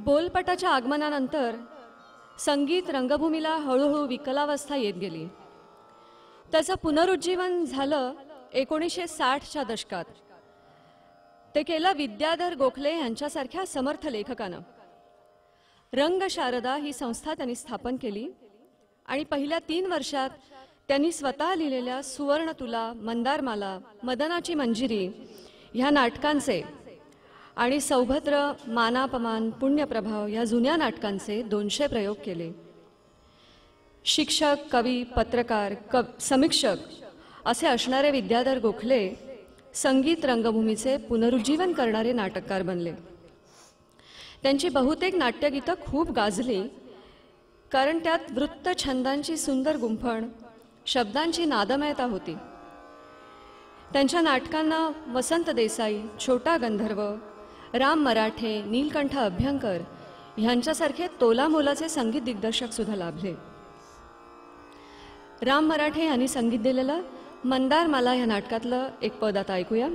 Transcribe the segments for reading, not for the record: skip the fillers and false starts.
बोलपटाच्या आगमनानंतर संगीत रंगभूमीला हळूहळू विकलावस्था येत गेली. त्याचं पुनरुज्जीवन झालं 1960च्या दशकात. ते केलं विद्याधर गोखले यांच्यासारख्या समर्थ लेखकानं. रंगशारदा ही संस्था त्यांनी स्थापन केली आणि पहिल्या 3 वर्षात त्यांनी स्वतः लिहिलेल्या सुवर्णतुला, मंदारमाला, मदनाची मंजिरी ह्या नाटकांचे आणि सौभद्र, मानापमान, पुण्यप्रभाव या जुन्या नाटकांचे 200 प्रयोग केले. शिक्षक, कवी, पत्रकार, समीक्षक असे असणारे विद्याधर गोखले संगीत रंगभूमीचे पुनरुज्जीवन करणारे नाटककार बनले. त्यांची बहुतेक नाट्यगीतं खूप गाजली, कारण त्यात वृत्तछंदांची सुंदर गुंफण, शब्दांची नादमयता होती. त्यांच्या नाटकांना वसंत देसाई, छोटा गंधर्व, राम मराठे, नीलकंठ अभ्यंकर ह्यांच्यासारखे तोलामोलाचे संगीत दिग्दर्शक सुद्धा लाभले. राम मराठे यांनी संगीत दिलेलं मंदारमाला या नाटकातलं एक पद आता ऐकूया.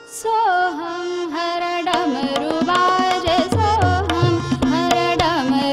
सोहम हर डमरू बाजे, सोहम हर डमरू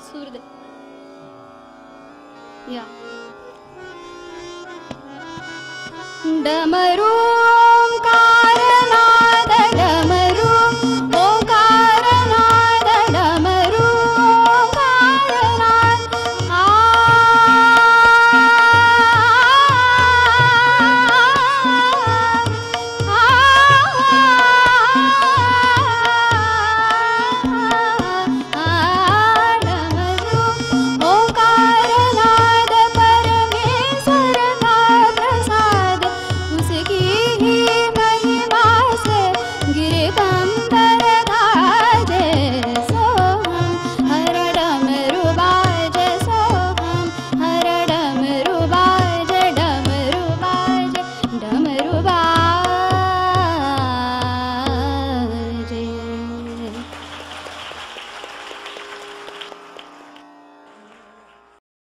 सूर दे या. डमरू